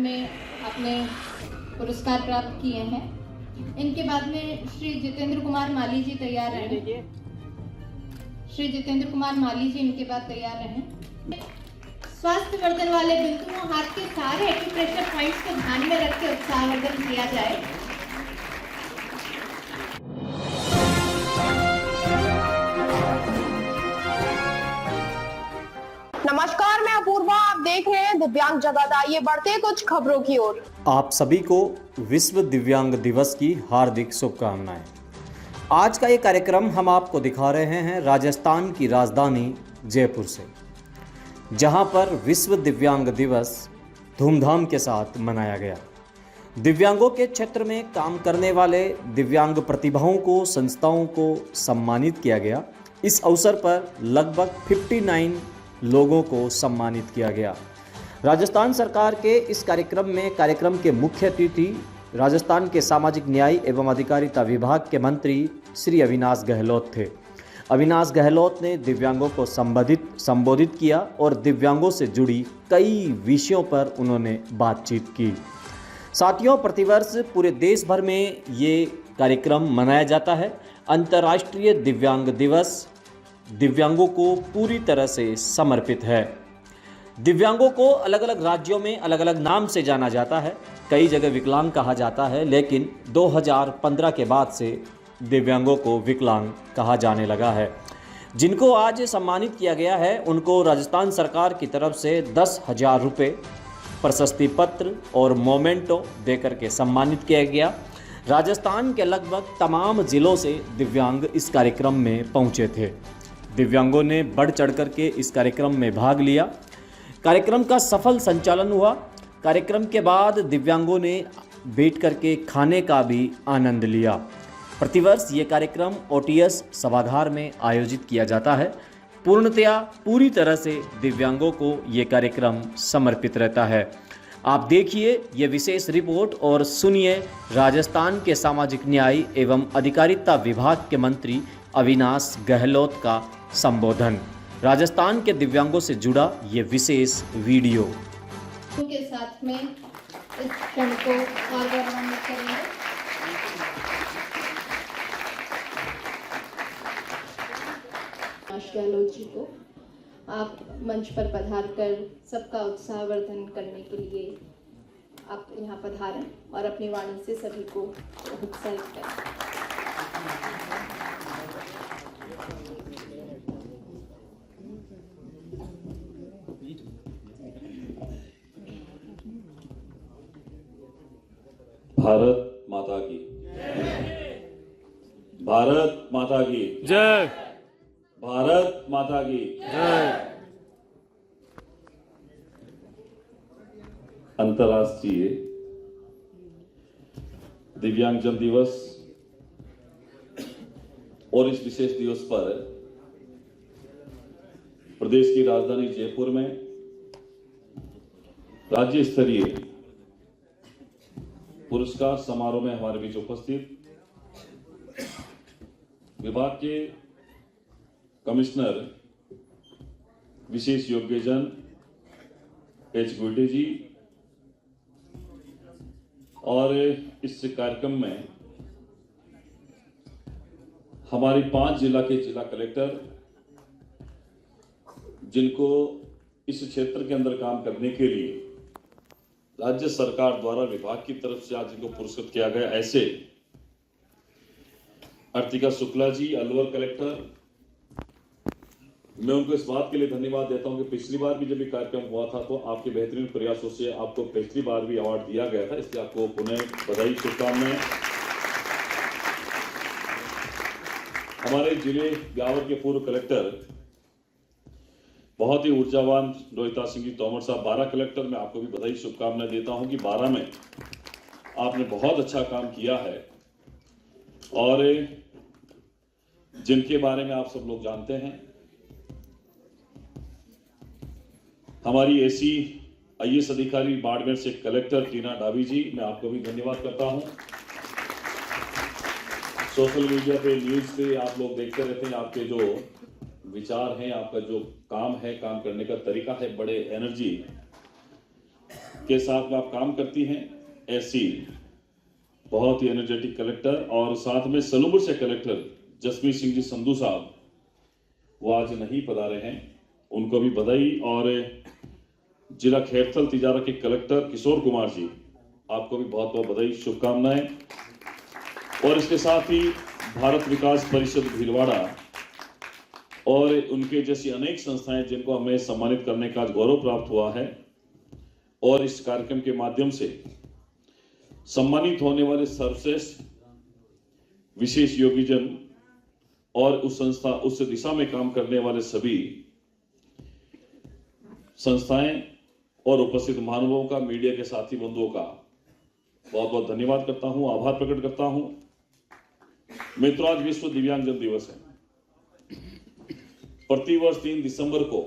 में अपने पुरस्कार प्राप्त किए हैं। इनके बाद में श्री जितेंद्र कुमार माली जी तैयार रहें। श्री जितेंद्र कुमार माली जी इनके बाद तैयार रहें। स्वास्थ्य वर्धन वाले बिंदुओं, हाथ के सारे एक्यूप्रेशर पॉइंट्स को ध्यान में रख के उत्साहवर्धन किया जाए। नमस्कार, मैं अपूर्वा, आप देख रहे हैं दिव्यांग जगत। आइए बढ़ते हैं कुछ खबरों की ओर। आप सभी को विश्व दिव्यांग दिवस की हार्दिक शुभकामनाएं। आज का ये कार्यक्रम हम आपको दिखा रहे हैं राजस्थान की राजधानी जयपुर से, जहां पर विश्व दिव्यांग दिवस धूमधाम के साथ मनाया गया। दिव्यांगों के क्षेत्र में काम करने वाले दिव्यांग प्रतिभाओं को, संस्थाओं को सम्मानित किया गया। इस अवसर पर लगभग 59 लोगों को सम्मानित किया गया। राजस्थान सरकार के इस कार्यक्रम के मुख्य अतिथि राजस्थान के सामाजिक न्याय एवं अधिकारिता विभाग के मंत्री श्री अविनाश गहलोत थे। अविनाश गहलोत ने दिव्यांगों को संबोधित किया और दिव्यांगों से जुड़ी कई विषयों पर उन्होंने बातचीत की। साथियों, प्रतिवर्ष पूरे देश भर में ये कार्यक्रम मनाया जाता है। अंतर्राष्ट्रीय दिव्यांग दिवस दिव्यांगों को पूरी तरह से समर्पित है। दिव्यांगों को अलग अलग राज्यों में अलग अलग नाम से जाना जाता है। कई जगह विकलांग कहा जाता है, लेकिन 2015 के बाद से दिव्यांगों को विकलांग कहा जाने लगा है। जिनको आज सम्मानित किया गया है, उनको राजस्थान सरकार की तरफ से 10,000 रुपये, प्रशस्ति पत्र और मोमेंटो देकर के सम्मानित किया गया। राजस्थान के लगभग तमाम जिलों से दिव्यांग इस कार्यक्रम में पहुंचे थे। दिव्यांगों ने बढ़ चढ़ कर के इस कार्यक्रम में भाग लिया। कार्यक्रम का सफल संचालन हुआ। कार्यक्रम के बाद दिव्यांगों ने बैठ कर के खाने का भी आनंद लिया। प्रतिवर्ष ये कार्यक्रम OTS सभागार में आयोजित किया जाता है। पूर्णतया पूरी तरह से दिव्यांगों को ये कार्यक्रम समर्पित रहता है। आप देखिए ये विशेष रिपोर्ट और सुनिए राजस्थान के सामाजिक न्याय एवं अधिकारिता विभाग के मंत्री अविनाश गहलोत का संबोधन। राजस्थान के दिव्यांगों से जुड़ा ये विशेष वीडियो के साथ में इस क्षण को आगामी करेंगे। अविनाश गहलोत जी को आप मंच पर पधार कर सबका उत्साहवर्धन करने के लिए आप यहाँ पधारें और अपनी वाणी से सभी को उत्साहित करें। भारत माता की भारत माता की जय। भारत माता की जय। अंतर्राष्ट्रीय दिव्यांगजन दिवस और इस विशेष दिवस पर प्रदेश की राजधानी जयपुर में राज्य स्तरीय पुरस्कार समारोह में हमारे बीच उपस्थित विभाग के कमिश्नर विशेष योग्यजन H. गुड्डे जी और इस कार्यक्रम में हमारी 5 जिला के जिला कलेक्टर, जिनको इस क्षेत्र के अंदर काम करने के लिए राज्य सरकार द्वारा विभाग की तरफ से आज इनको पुरस्कृत किया गया, ऐसे अर्तिका शुक्ला जी अलवर कलेक्टर, मैं उनको इस बात के लिए धन्यवाद देता हूं कि पिछली बार भी जब ये कार्यक्रम हुआ था तो आपके बेहतरीन प्रयासों से आपको पिछली बार भी अवार्ड दिया गया था, इसलिए आपको पुनः बधाई, शुभकामनाएं। हमारे जिले ब्यावर के पूर्व कलेक्टर बहुत ही ऊर्जावान रोहिता सिंह जी तोमर साहब 12 कलेक्टर, मैं आपको भी बधाई शुभकामनाएं देता हूं कि 12 में आपने बहुत अच्छा काम किया है और जिनके बारे में आप सब लोग जानते हैं। हमारी ऐसी IAS अधिकारी बाड़मेर से कलेक्टर टीना डाबी जी, मैं आपको भी धन्यवाद करता हूं। सोशल मीडिया पे, न्यूज पे आप लोग देखते रहते हैं, आपके जो विचार हैं, आपका जो काम है, काम करने का तरीका है, बड़े एनर्जी के साथ में आप काम करती हैं, ऐसी बहुत ही एनर्जेटिक कलेक्टर, और साथ में सलूमपुर से कलेक्टर जसमीत सिंह जी संधू साहब, वो आज नहीं पधारे हैं, उनको भी बधाई। और जिला खैरथल तिजारा के कलेक्टर किशोर कुमार जी, आपको भी बहुत बहुत बधाई, शुभकामनाएं। और इसके साथ ही भारत विकास परिषद भीलवाड़ा और उनके जैसी अनेक संस्थाएं जिनको हमें सम्मानित करने का गौरव प्राप्त हुआ है, और इस कार्यक्रम के माध्यम से सम्मानित होने वाले सर्वश्रेष्ठ विशेष योगीजन और उस दिशा में काम करने वाले सभी संस्थाएं और उपस्थित महानुभावों का, मीडिया के साथी बंधुओं का बहुत बहुत धन्यवाद करता हूं, आभार प्रकट करता हूं। मित्रों, आज विश्व दिव्यांगजन दिवस है। प्रतिवर्ष 3 दिसंबर को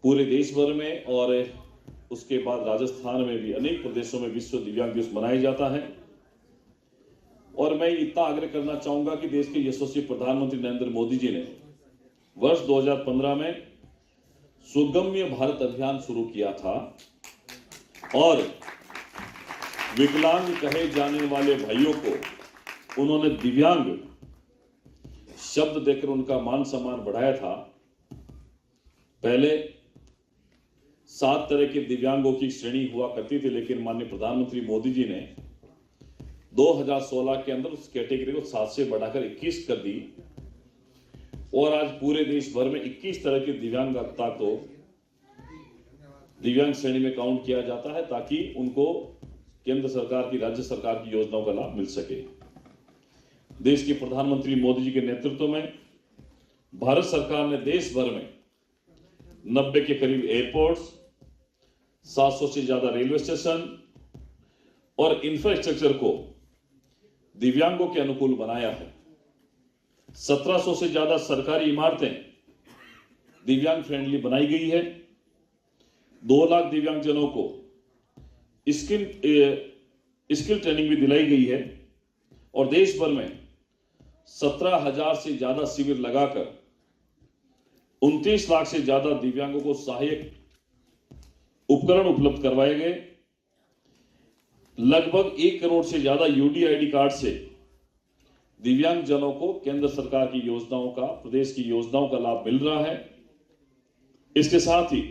पूरे देश भर में और उसके बाद राजस्थान में भी अनेक प्रदेशों में विश्व दिव्यांग दिवस मनाया जाता है। और मैं इतना आग्रह करना चाहूंगा कि देश के यशस्वी प्रधानमंत्री नरेंद्र मोदी जी ने वर्ष 2015 में सुगम्य भारत अभियान शुरू किया था, और विकलांग कहे जाने वाले भाइयों को उन्होंने दिव्यांग शब्द देकर उनका मान सम्मान बढ़ाया था। पहले 7 तरह के दिव्यांगों की श्रेणी हुआ करती थी, लेकिन माननीय प्रधानमंत्री मोदी जी ने 2016 के अंदर उस कैटेगरी को 7 से बढ़ाकर 21 कर दी, और आज पूरे देश भर में 21 तरह की दिव्यांगता को दिव्यांग श्रेणी में काउंट किया जाता है, ताकि उनको केंद्र सरकार की, राज्य सरकार की योजनाओं का लाभ मिल सके। देश के प्रधानमंत्री मोदी जी के नेतृत्व में भारत सरकार ने देश भर में 90 के करीब एयरपोर्ट्स, 700 से ज्यादा रेलवे स्टेशन और इंफ्रास्ट्रक्चर को दिव्यांगों के अनुकूल बनाया है। 1700 से ज्यादा सरकारी इमारतें दिव्यांग फ्रेंडली बनाई गई है। 2 लाख दिव्यांगजनों को स्किल ट्रेनिंग भी दिलाई गई है, और देश भर में 17,000 से ज्यादा शिविर लगाकर 29 लाख से ज्यादा दिव्यांगों को सहायक उपकरण उपलब्ध करवाए गए। लगभग 1 करोड़ से ज्यादा यूडीआईडी कार्ड से दिव्यांगजनों को केंद्र सरकार की योजनाओं का, प्रदेश की योजनाओं का लाभ मिल रहा है। इसके साथ ही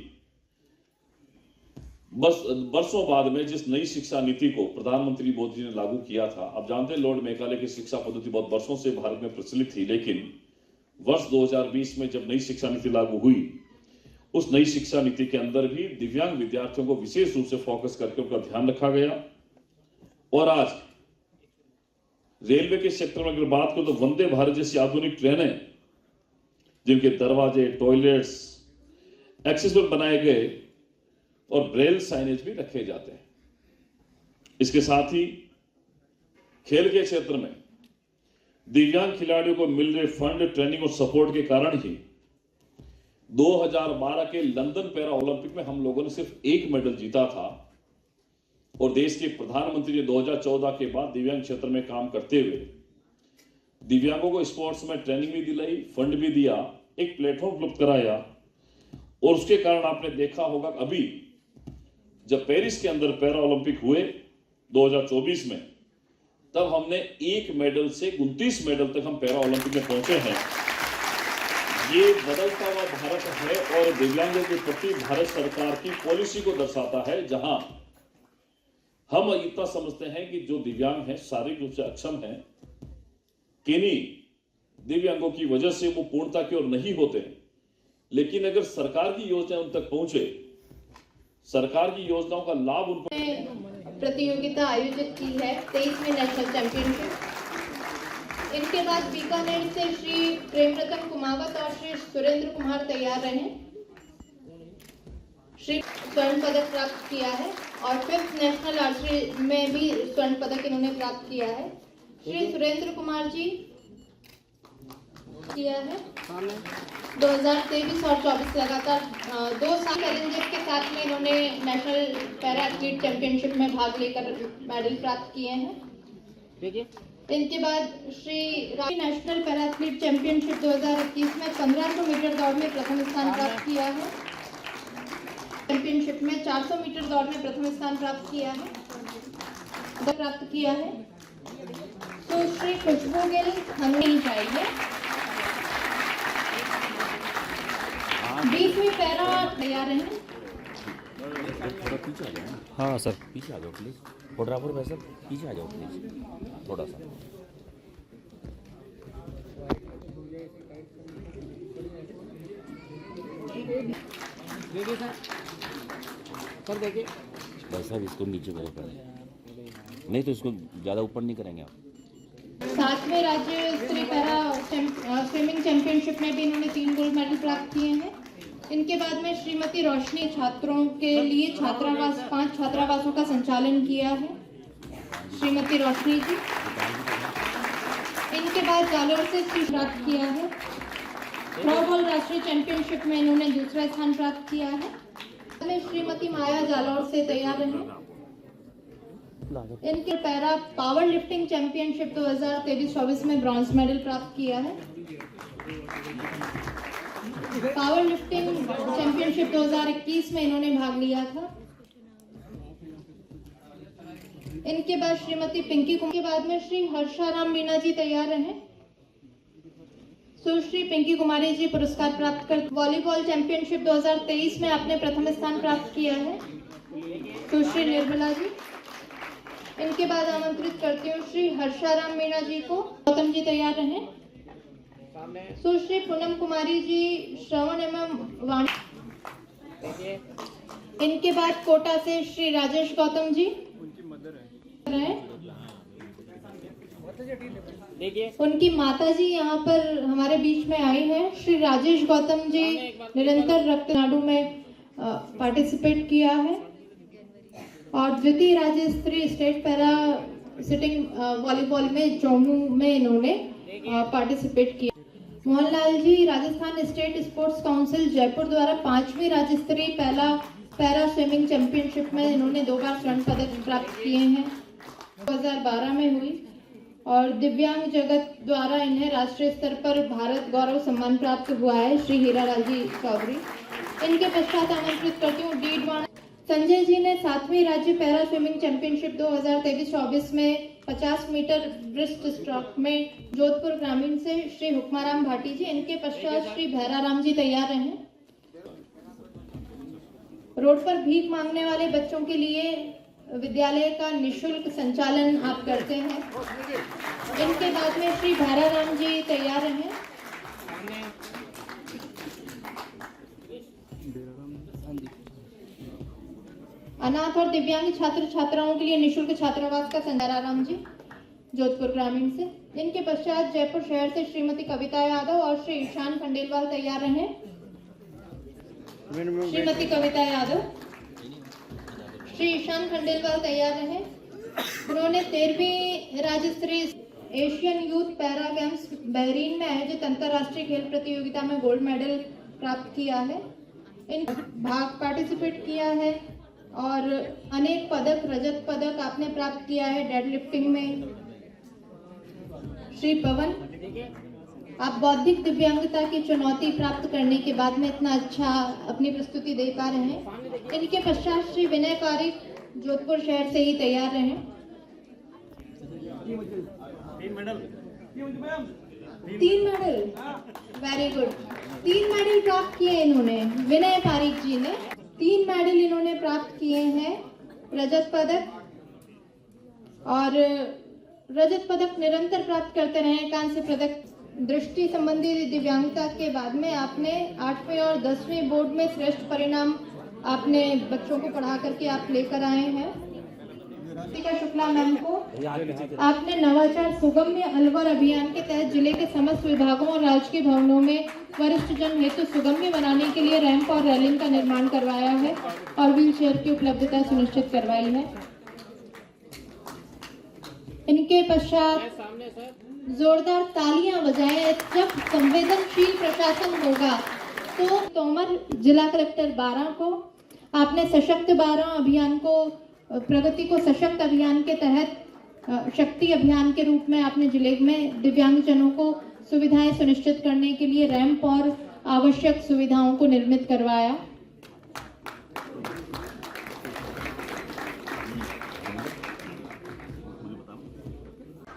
वर्षों बाद में जिस नई शिक्षा नीति को प्रधानमंत्री मोदी ने लागू किया था, आप जानते हैं लॉर्ड मेकाले की शिक्षा पद्धति बहुत वर्षों से भारत में प्रचलित थी, लेकिन वर्ष 2020 में जब नई शिक्षा नीति लागू हुई, उस नई शिक्षा नीति के अंदर भी दिव्यांग विद्यार्थियों को विशेष रूप से फोकस करके उनका ध्यान रखा गया। और आज रेलवे के सेक्टर में अगर बात करो तो वंदे भारत जैसी आधुनिक ट्रेनें, जिनके दरवाजे, टॉयलेट्स एक्सेसिबल बनाए गए और ब्रेल साइनेज भी रखे जाते हैं। इसके साथ ही खेल के क्षेत्र में दिव्यांग खिलाड़ियों को मिल रहे फंड, ट्रेनिंग और सपोर्ट के कारण ही 2012 के लंदन पैरा ओलंपिक में हम लोगों ने सिर्फ 1 मेडल जीता था, और देश के प्रधानमंत्री ने 2014 के बाद दिव्यांग क्षेत्र में काम करते हुए दिव्यांगों को स्पोर्ट्स में ट्रेनिंग भी दिलाई, फंड भी दिया, एक प्लेटफॉर्म उपलब्ध कराया। और उसके कारण आपने देखा होगा अभी जब पेरिस के अंदर पैरा ओलंपिक हुए 2024 में, तब हमने 1 मेडल से 29 मेडल तक हम पैरा ओलंपिक में पहुंचे हैं। ये बदलता हुआ भारत है और दिव्यांगों के प्रति भारत सरकार की पॉलिसी को दर्शाता है, जहां हम इतना समझते हैं कि जो दिव्यांग हैं, शारीरिक रूप से अक्षम हैं, किन्हीं दिव्यांगों की वजह से वो पूर्णता की ओर नहीं होते, लेकिन अगर सरकार की योजना उन तक पहुंचे, सरकार की योजनाओं का लाभ उनको। प्रतियोगिता आयोजित की है 23वीं नेशनल चैंपियनशिप। इनके बाद बीकानेर से श्री प्रेमरतन कुमावत और श्री सुरेंद्र कुमार तैयार रहे। श्री स्वर्ण पदक प्राप्त किया है और 5th नेशनल आर्चरी में भी स्वर्ण पदक इन्होंने प्राप्त किया है। श्री सुरेंद्र कुमार जी किया है 2023 और 24 लगातार 2 साल चैलेंजेस के साथ में इन्होंने नेशनल पैरा एथलीट चैंपियनशिप में भाग लेकर मेडल प्राप्त किए हैं। इनके बाद Shri national para athlete championship 2021 में 1500 मीटर दौड़ में प्रथम स्थान प्राप्त किया है। चैंपियनशिप में 400 मीटर दौड़ में प्रथम स्थान प्राप्त किया है तो श्री खुशबू गिल हमें चाहिए। 20वीं पैरा तैयार हैं। थोड़ा पीछे आ जाओ। हाँ सर पीछे आ जाओ प्लीज़। फोटोग्राफर भाई साहब पीछे आ जाओ प्लीज़ थोड़ा सा। देखिए सर देखिए भाई साहब इसको नीचे करो पहले, नहीं तो इसको ज़्यादा ऊपर नहीं करेंगे आप। 7वें राज्य स्तरीय पैरा स्विमिंग चैंपियनशिप में भी इन्होंने 3 गोल्ड मेडल प्राप्त किए हैं। इनके बाद में श्रीमती रोशनी छात्रों के लिए 5 छात्रावासों का संचालन किया है, श्रीमती रोशनी जी। इनके बाद जालोर से प्राप्त किया है। थ्रोबॉल राष्ट्रीय चैंपियनशिप में इन्होंने दूसरा स्थान प्राप्त किया है। श्रीमती माया जालोर से तैयार रहे। इनके पैरा पावर लिफ्टिंग चैंपियनशिप 2023-24 में ब्रॉन्ज मेडल प्राप्त किया है। पावर लिफ्टिंग चैंपियनशिप 2021 में इन्होंने भाग लिया था। इनके बाद श्रीमती पिंकी कुमारी के बाद में श्री हर्षाराम मीणा जी तैयार रहे। सुश्री पिंकी कुमारी जी पुरस्कार प्राप्त कर वॉलीबॉल चैंपियनशिप 2023 में आपने प्रथम स्थान प्राप्त किया है, सुश्री निर्मला जी। इनके बाद आमंत्रित करती हूँ श्री हर्षाराम मीणा जी को। गौतम जी तैयार रहे। सुश्री पूनम कुमारी जी श्रवण एवं वाणी। इनके बाद कोटा से श्री राजेश गौतम जी रहे। उनकी माता जी यहाँ पर हमारे बीच में आई हैं। श्री राजेश गौतम जी निरंतर रक्तनाडु में पार्टिसिपेट किया है और द्वितीय राज्य स्तरीय स्टेट पैरा सिटिंग वॉलीबॉल में जम्मू में इन्होंने पार्टिसिपेट किया। Mohanlal ji Rajasthan state sports council Jaipur द्वारा 5वीं राज्य स्तरीय पैरा स्विमिंग चैंपियनशिप में इन्होंने 2 बार स्वर्ण पदक प्राप्त किए हैं, 2012 में हुई। और दिव्यांग जगत द्वारा इन्हें राष्ट्रीय स्तर पर भारत गौरव सम्मान प्राप्त हुआ है, श्री हीरालाल जी चौधरी। इनके पश्चात आमंत्रित करती हूँ डीडवाना संजय जी ने 7वीं राज्य पैरा स्विमिंग चैंपियनशिप 2023-24 में 50 मीटर ब्रिस्ट स्ट्रोक में जोधपुर ग्रामीण से श्री हुक्माराम भाटी जी। इनके पश्चात श्री भैराराम जी तैयार रहे। रोड पर भीख मांगने वाले बच्चों के लिए विद्यालय का निशुल्क संचालन आप करते हैं। इनके बाद में श्री भैराराम जी तैयार रहे। अनाथ और दिव्यांग छात्र छात्राओं के लिए निशुल्क छात्रावास का भैराराम जी जोधपुर ग्रामीण से। इनके पश्चात जयपुर शहर से श्रीमती कविता यादव और श्री ईशान खंडेलवाल तैयार रहे। श्रीमती कविता यादव, श्री ईशान खंडेलवाल तैयार रहे। उन्होंने 13वीं राज्य स्तरीय Asian youth para games Bahrain में आयोजित अंतर्राष्ट्रीय खेल प्रतियोगिता में गोल्ड मेडल प्राप्त किया है। इन भाग पार्टिसिपेट किया है और अनेक पदक, रजत पदक आपने प्राप्त किया है डेड लिफ्टिंग में। श्री पवन, आप बौद्धिक दिव्यांगता की चुनौती प्राप्त करने के बाद में इतना अच्छा अपनी प्रस्तुति दे पा रहे हैं। इनके पश्चात श्री विनय पारिक जोधपुर शहर से ही तैयार रहे। 3 मेडल, वेरी गुड। 3 मेडल प्राप्त किए इन्होंने, विनय पारिक जी ने 3 मेडल इन्होंने प्राप्त किए हैं। रजत पदक और रजत पदक निरंतर प्राप्त करते रहे। कांस्य पदक दृष्टि संबंधी दिव्यांगता के बाद में आपने 8वीं और 10वीं बोर्ड में श्रेष्ठ परिणाम आपने बच्चों को पढ़ा करके आप लेकर आए हैं। ऋतिका शुक्ला मैम को आपने नवाचार सुगम्य अलवर अभियान के तहत जिले के समस्त विभागों और राजकीय भवनों में वरिष्ठ जन हेतु सुगम्य बनाने के लिए रैंप और रेलिंग का निर्माण करवाया है और व्हील चेयर की उपलब्धता सुनिश्चित करवाई है। इनके पश्चात जोरदार तालियां बजाएं जब संवेदनशील प्रशासन होगा। तो तोमर जिला कलेक्टर 12 को आपने सशक्त 12 अभियान को, प्रगति को सशक्त अभियान के तहत शक्ति अभियान के रूप में आपने जिले में दिव्यांगजनों को सुविधाएं सुनिश्चित करने के लिए रैंप और आवश्यक सुविधाओं को निर्मित करवाया।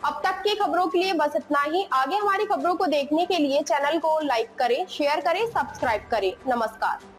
अब तक की खबरों के लिए बस इतना ही। आगे हमारी खबरों को देखने के लिए चैनल को लाइक करें, शेयर करें, सब्सक्राइब करें। नमस्कार।